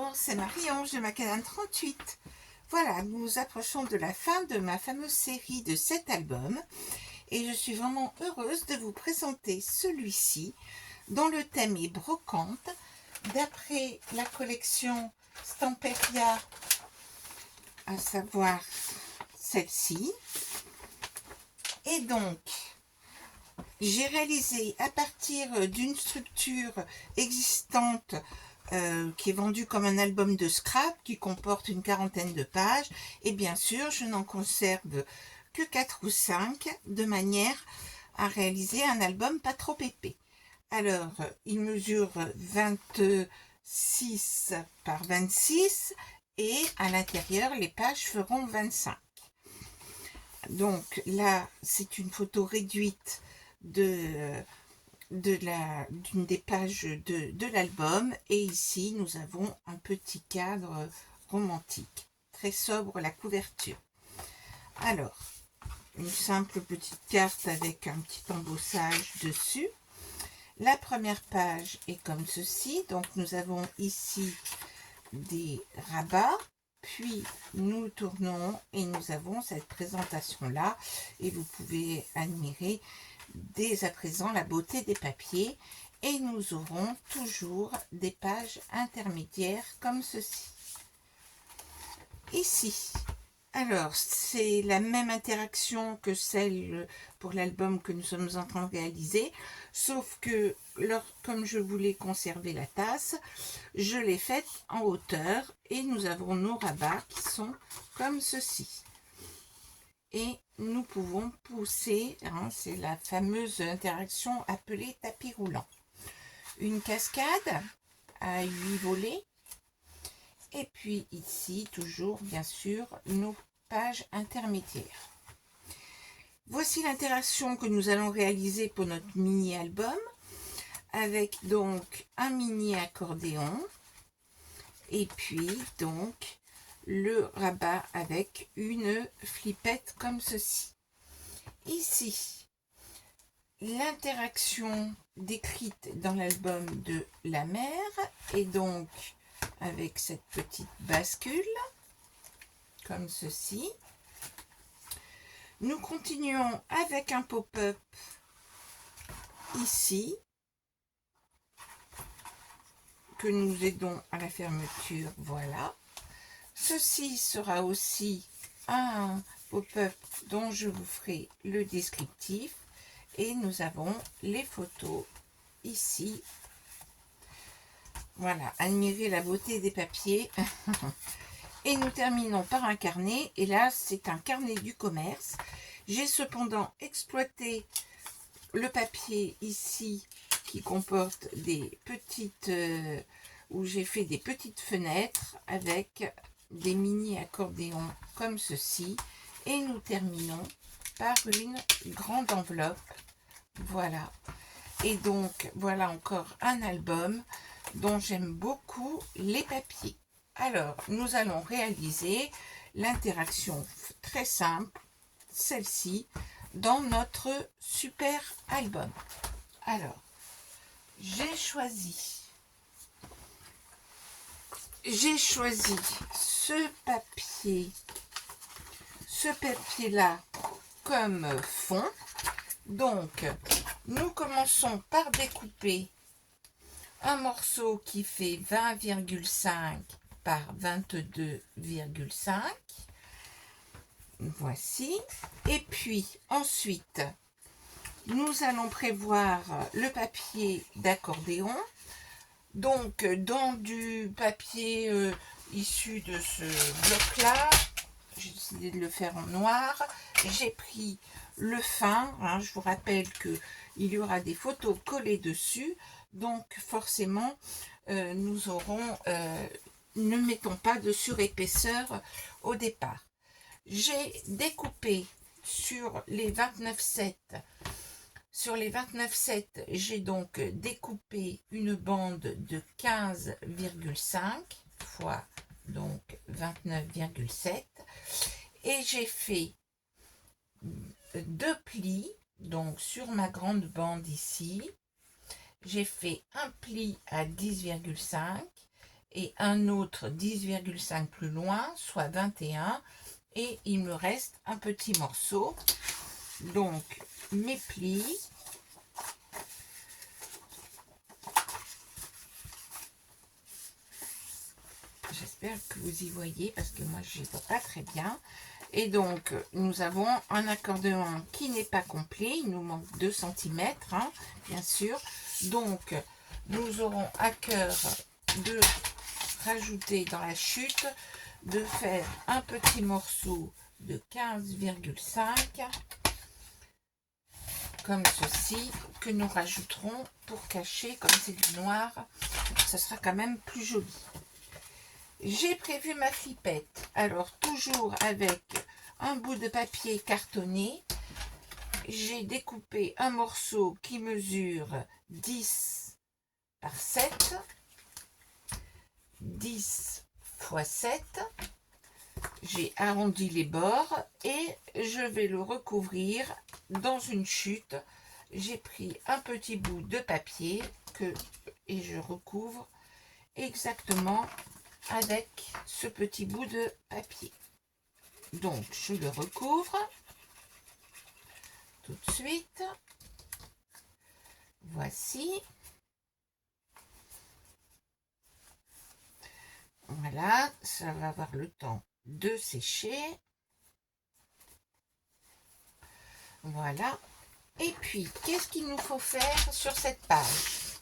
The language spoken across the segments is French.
Bonjour, c'est Marie-Ange de Macadam 38. Voilà, nous nous approchons de la fin de ma fameuse série de 7 albums et je suis vraiment heureuse de vous présenter celui-ci dont le thème est brocante d'après la collection Stamperia, à savoir celle-ci. Et donc, j'ai réalisé à partir d'une structure existante qui est vendue comme un album de scrap qui comporte une quarantaine de pages, et bien sûr je n'en conserve que 4 ou 5 de manière à réaliser un album pas trop épais. Alors il mesure 26 par 26 et à l'intérieur les pages feront 25. Donc là c'est une photo réduite d'une des pages de l'album, et ici nous avons un petit cadre romantique, très sobre la couverture. Alors, une simple petite carte avec un petit embossage dessus. La première page est comme ceci, donc nous avons ici des rabats, puis nous tournons et nous avons cette présentation là, et vous pouvez admirer dès à présent la beauté des papiers, et nous aurons toujours des pages intermédiaires comme ceci. Ici, alors c'est la même interaction que celle pour l'album que nous sommes en train de réaliser, sauf que comme je voulais conserver la tasse, je l'ai faite en hauteur et nous avons nos rabats qui sont comme ceci. Et nous pouvons pousser, c'est la fameuse interaction appelée tapis roulant. Une cascade à 8 volets. Et puis ici, toujours bien sûr, nos pages intermédiaires. Voici l'interaction que nous allons réaliser pour notre mini-album, avec donc un mini-accordéon, et puis donc le rabat avec une flippette comme ceci. Ici, l'interaction décrite dans l'album de la mer, et donc avec cette petite bascule comme ceci. Nous continuons avec un pop-up ici que nous aidons à la fermeture, voilà. Ceci sera aussi un pop-up dont je vous ferai le descriptif, et nous avons les photos ici. Voilà, admirez la beauté des papiers. Et nous terminons par un carnet, et là c'est un carnet du commerce. J'ai cependant exploité le papier ici qui comporte des petites où j'ai fait des petites fenêtres avec des mini accordéons comme ceci, et nous terminons par une grande enveloppe. Voilà, et donc voilà encore un album dont j'aime beaucoup les papiers. Alors nous allons réaliser l'interaction très simple, celle-ci, dans notre super album. Alors j'ai choisi ce papier là comme fond. Donc nous commençons par découper un morceau qui fait 20,5 par 22,5. Voici. Et puis ensuite nous allons prévoir le papier d'accordéon. Donc dans du papier issu de ce bloc là, j'ai décidé de le faire en noir. J'ai pris le fin, je vous rappelle que il y aura des photos collées dessus, donc forcément nous aurons ne mettons pas de surépaisseur au départ. J'ai découpé sur les 29,7. Sur les 29,7, j'ai donc découpé une bande de 15,5 fois donc 29,7, et j'ai fait 2 plis. Donc sur ma grande bande ici, j'ai fait un pli à 10,5 et un autre 10,5 plus loin, soit 21, et il me reste un petit morceau. Donc mes plis, j'espère que vous y voyez parce que moi je ne vois pas très bien. Et donc nous avons un accordéon qui n'est pas complet, il nous manque 2 cm, hein, bien sûr. Donc nous aurons à cœur de rajouter dans la chute, de faire un petit morceau de 15,5 comme ceci, que nous rajouterons pour cacher, comme c'est du noir, ça sera quand même plus joli. J'ai prévu ma flippette, alors toujours avec un bout de papier cartonné, j'ai découpé un morceau qui mesure 10 par 7, 10 x 7, j'ai arrondi les bords et je vais le recouvrir dans une chute. J'ai pris un petit bout de papier et je recouvre exactement avec ce petit bout de papier. Donc je le recouvre tout de suite. Voici. Voilà, ça va avoir le temps de sécher. Voilà. Et puis, qu'est-ce qu'il nous faut faire sur cette page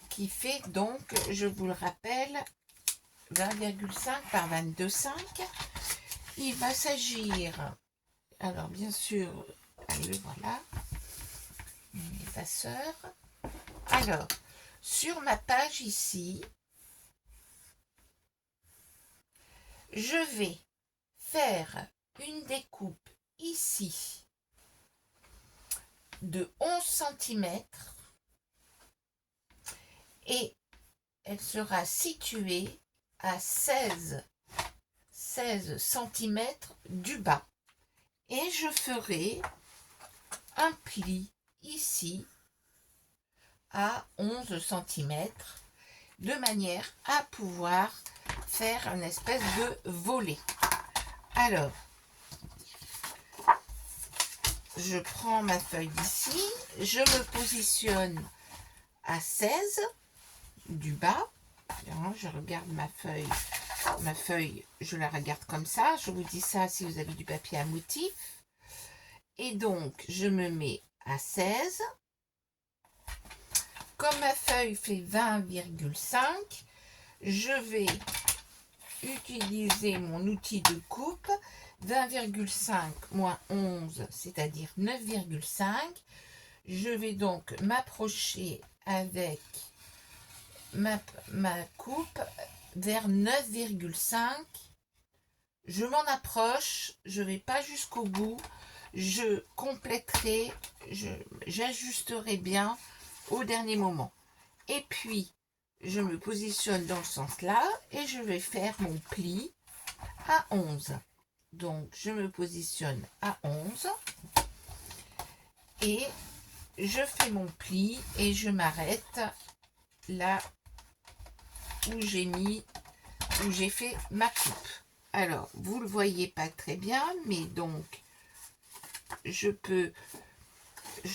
qui fait donc, je vous le rappelle, 20,5 par 22,5. Il va s'agir, alors bien sûr, allez, voilà, mon effaceur. Alors, sur ma page ici, je vais faire une découpe ici de 11 cm et elle sera située à 16 cm du bas. Et je ferai un pli ici à 11 cm de manière à pouvoir faire une espèce de volet. Alors, je prends ma feuille d'ici, je me positionne à 16 du bas. Alors, je regarde ma feuille, je la regarde comme ça. Je vous dis ça si vous avez du papier à motif. Et donc, je me mets à 16. Comme ma feuille fait 20,5, je vais utiliser mon outil de coupe. 20,5 moins 11, c'est-à-dire 9,5. Je vais donc m'approcher avec ma coupe vers 9,5. Je m'en approche, je ne vais pas jusqu'au bout. Je compléterai, j'ajusterai bien au dernier moment. Et puis, je me positionne dans ce sens-là et je vais faire mon pli à 11. Donc, je me positionne à 11 et je fais mon pli et je m'arrête là où j'ai fait ma coupe. Alors, vous le voyez pas très bien, mais donc, je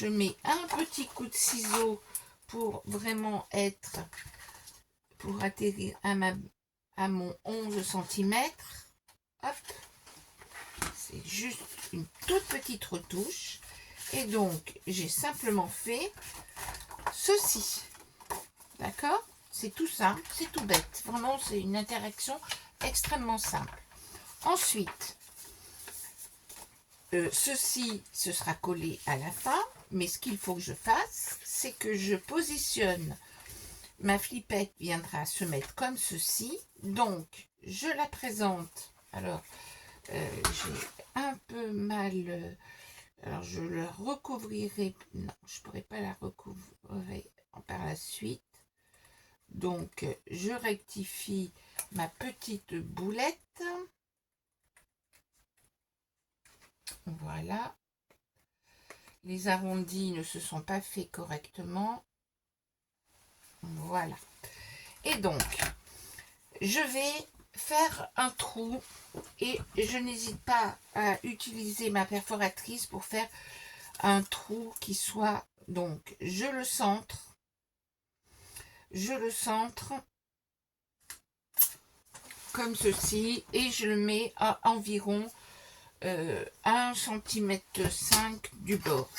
mets un petit coup de ciseau pour vraiment pour atterrir à mon 11 cm. Hop, c'est juste une toute petite retouche. Et donc, j'ai simplement fait ceci. D'accord? C'est tout simple, c'est tout bête. Vraiment, c'est une interaction extrêmement simple. Ensuite, ceci, ce sera collé à la fin. Mais ce qu'il faut que je fasse, c'est que je positionne. Ma flippette viendra se mettre comme ceci. Donc, je la présente. Alors, j'ai un peu mal... alors, je la recouvrirai. Non, je ne pourrai pas la recouvrir par la suite. Donc, je rectifie ma petite boulette. Voilà. Les arrondis ne se sont pas faits correctement. Voilà. Et donc, je vais faire un trou et je n'hésite pas à utiliser ma perforatrice pour faire un trou qui soit, donc je le centre comme ceci et je le mets à environ 1,5 cm du bord.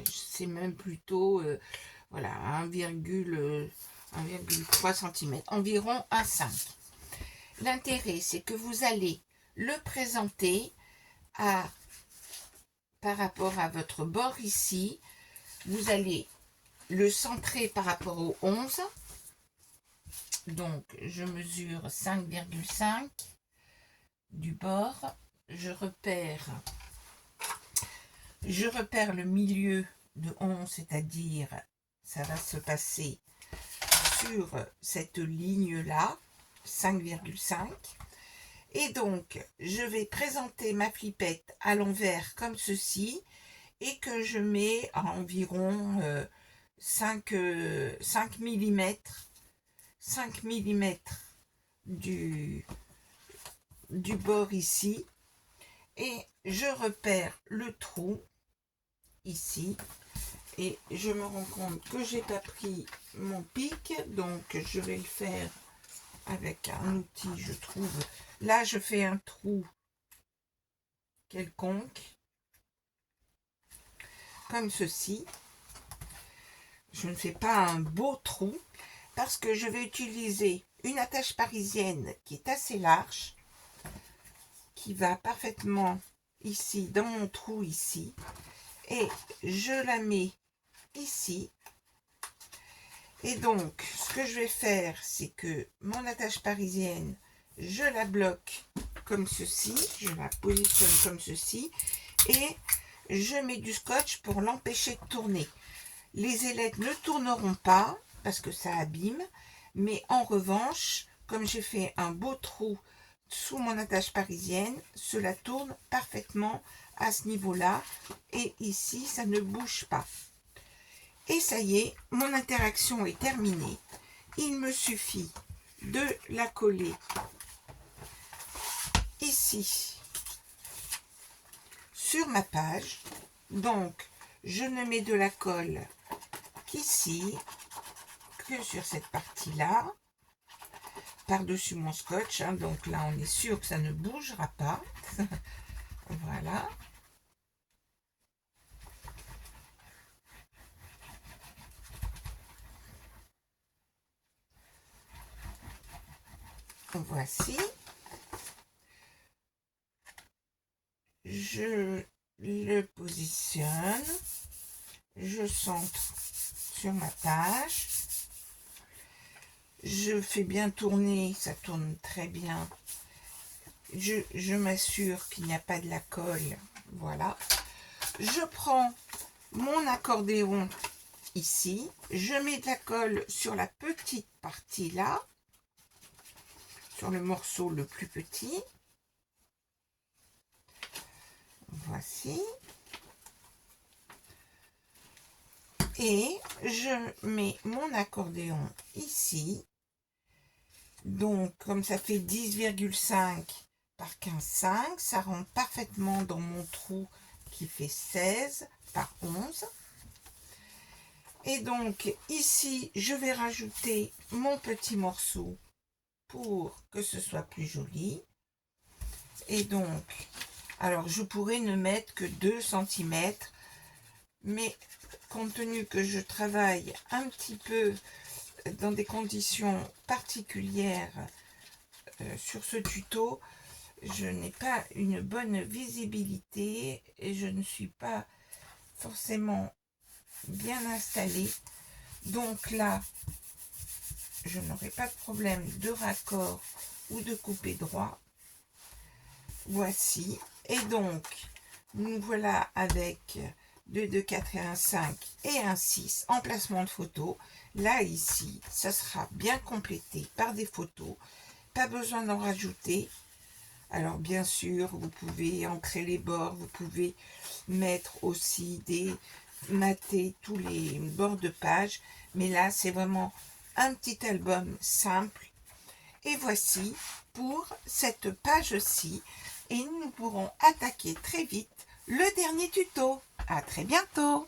C'est même plutôt voilà 1,3 cm, environ 1,5. L'intérêt, c'est que vous allez le présenter par rapport à votre bord ici. Vous allez le centrer par rapport au 11. Donc, je mesure 5,5 du bord. Je repère le milieu de 11, c'est-à-dire ça va se passer sur cette ligne-là, 5,5. Et donc, je vais présenter ma flippette à l'envers comme ceci et que je mets à environ 5 mm du bord ici. Et je repère le trou ici. Et je me rends compte que j'ai pas pris mon pic, donc je vais le faire avec un outil, je trouve. Là, je fais un trou quelconque, comme ceci. Je ne fais pas un beau trou, parce que je vais utiliser une attache parisienne qui est assez large, qui va parfaitement ici, dans mon trou ici, et je la mets ici. Et donc, ce que je vais faire, c'est que mon attache parisienne, je la bloque comme ceci, je la positionne comme ceci, et je mets du scotch pour l'empêcher de tourner. Les ailettes ne tourneront pas, parce que ça abîme, mais en revanche, comme j'ai fait un beau trou sous mon attache parisienne, cela tourne parfaitement à ce niveau-là, et ici, ça ne bouge pas. Et ça y est, mon interaction est terminée. Il me suffit de la coller ici sur ma page. Donc, je ne mets de la colle qu'ici, que sur cette partie-là, par-dessus mon scotch. Donc là, on est sûr que ça ne bougera pas. Voilà. Voici. Je le positionne. Je centre sur ma page. Je fais bien tourner, ça tourne très bien. Je m'assure qu'il n'y a pas de la colle. Voilà. Je prends mon accordéon ici. Je mets de la colle sur la petite partie là. Sur le morceau le plus petit. Voici. Et je mets mon accordéon ici. Donc, comme ça fait 10,5 par 15,5, ça rentre parfaitement dans mon trou qui fait 16 par 11. Et donc, ici, je vais rajouter mon petit morceau pour que ce soit plus joli. Et donc, alors je pourrais ne mettre que 2 cm, mais compte tenu que je travaille un petit peu dans des conditions particulières sur ce tuto, je n'ai pas une bonne visibilité et je ne suis pas forcément bien installée. Donc là, je n'aurai pas de problème de raccord ou de couper droit. Voici. Et donc, nous voilà avec 2, 2, 4 et un 5 et un 6 en placement de photo. Là, ici, ça sera bien complété par des photos. Pas besoin d'en rajouter. Alors, bien sûr, vous pouvez ancrer les bords. Vous pouvez mettre aussi mater tous les bords de page. Mais là, c'est vraiment un petit album simple. Et voici pour cette page-ci. Et nous pourrons attaquer très vite le dernier tuto. À très bientôt!